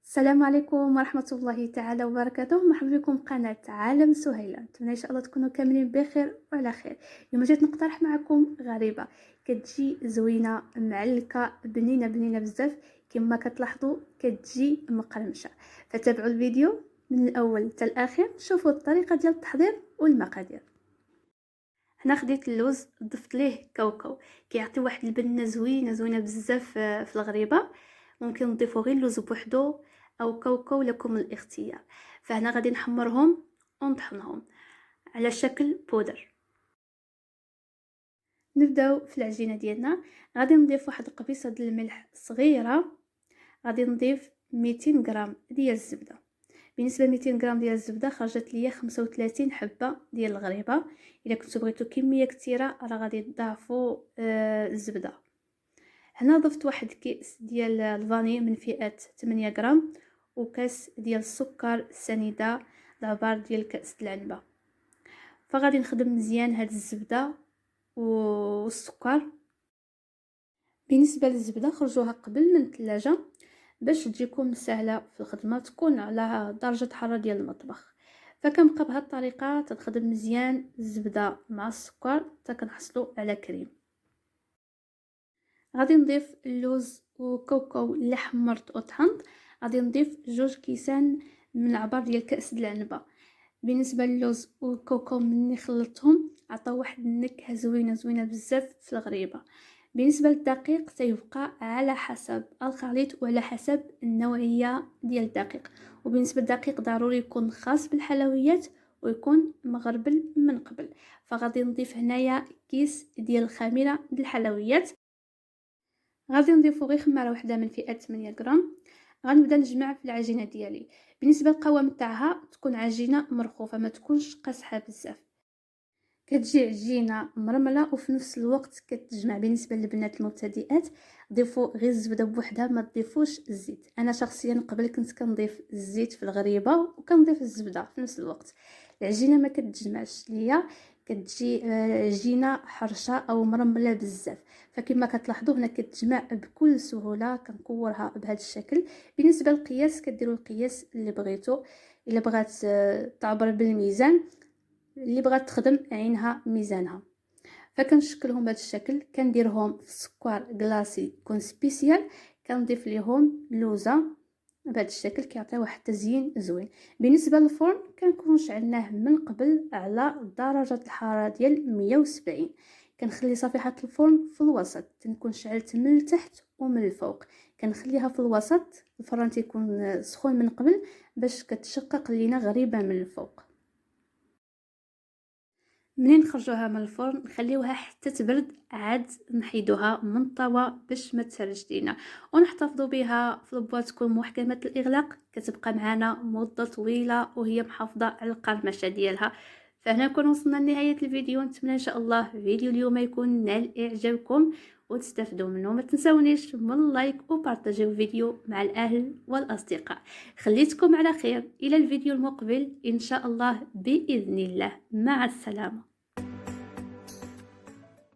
السلام عليكم ورحمة الله تعالى وبركاته. مرحبا بكم قناة عالم سهيلة. نتمنى ان شاء الله تكونوا كاملين بخير وعلى خير. اليوم جيت نقترح معكم غريبة كتجي زوينة معلكة بنينة بزاف، كما كتلاحظوا كتجي مقرمشة. فتابعوا الفيديو من الاول حتى الاخير، شوفوا الطريقة ديال التحضير والمقادير. هنا خديت اللوز، ضفت ليه كاوكاو كيعطي واحد البنه زوينه بزاف في الغريبه. ممكن نضيفو غير اللوز بوحدو او كاوكاو لكم الاختيار. فهنا غادي نحمرهم ونطحنهم على شكل بودر. نبداو في العجينه ديالنا. غادي نضيف واحد القبيصه ديال الملح صغيره. غادي نضيف 200 غرام ديال الزبده. بالنسبه ل 200 غرام ديال الزبده خرجت ليا 35 حبه ديال الغريبه. الا كنتو بغيتو كميه كثيره راه غادي تضاعفوا الزبده. هنا ضفت واحد كيس ديال الفاني من فئه 8 غرام وكاس ديال السكر سنيده العبار ديال كاس العنبه. فغادي نخدم مزيان هاد الزبده والسكر. بالنسبه للزبده خرجوها قبل من الثلاجه باش تجيكم سهله في الخدمه، تكون على درجه حراره ديال المطبخ. فكنبقى بهذه الطريقه تخدم مزيان الزبده مع السكر حتى كنحصلوا على كريم. غادي نضيف اللوز وكاوكاو اللي حمرت وطحنت. غادي نضيف 2 كيسان من العبار ديال كاس العنبه. بالنسبه للوز والكاوكاو مني خلطتهم عطاو واحد النكهه زوينه بزاف في الغريبه. بالنسبه للدقيق سيبقى على حسب الخليط وعلى حسب النوعيه ديال الدقيق. وبالنسبه للدقيق ضروري يكون خاص بالحلويات ويكون مغربل من قبل. فغادي نضيف هنايا كيس ديال الخميره ديال الحلويات. غادي نضيفو غير خماره وحده من فئه 8 غرام. غنبدا نجمع في العجينه ديالي. بالنسبه للقوام تاعها تكون عجينه مرخوفه، ما تكونش قاصحه بزاف. كتجي عجينه مرمله وفي نفس الوقت كتجمع. بالنسبه للبنات المبتدئات ضيفوا غير الزبده بوحدها، ما تضيفوش الزيت. انا شخصيا قبل كنت كنضيف الزيت في الغريبه وكنضيف الزبده في نفس الوقت. العجينه ما كتجمعش ليا، كتجي عجينه حرشه او مرمله بزاف. فكما كتلاحظوا هنا كتجمع بكل سهوله. كنكورها بهذا الشكل. بالنسبه للقياس كديروا القياس اللي بغيتو. الا بغات تعبر بالميزان، اللي بغات تخدم عينها ميزانها. فكنشكلهم بهذا الشكل. كنديرهم في سكر كلاصي يكون سبيسيال. كنضيف ليهم لوزه بهذا الشكل كيعطي واحد التزيين زوين. بالنسبه للفرن كنكون شعلناه من قبل على درجه الحراره ديال 170. كنخلي صفيحه الفرن في الوسط، تنكون شعلت من التحت ومن الفوق. كنخليها في الوسط. الفرن تيكون سخون من قبل باش كتشقق لينا غريبه من الفوق. منين نخرجوها من الفرن نخليوها حتى تبرد، عاد نحيدوها من الطاوه باش ما تسرج لينا، ونحتفظوا بها في البواط تكون محكمه الاغلاق. كتبقى معنا مده طويله وهي محافظه على القرمشه ديالها. فهنا نكون وصلنا لنهايه الفيديو. نتمنى ان شاء الله فيديو اليوم يكون نال اعجابكم وتستافدوا منه. ما تنسونيش من اللايك وبارطاجيو الفيديو مع الاهل والاصدقاء. خليتكم على خير الى الفيديو المقبل ان شاء الله باذن الله. مع السلامه.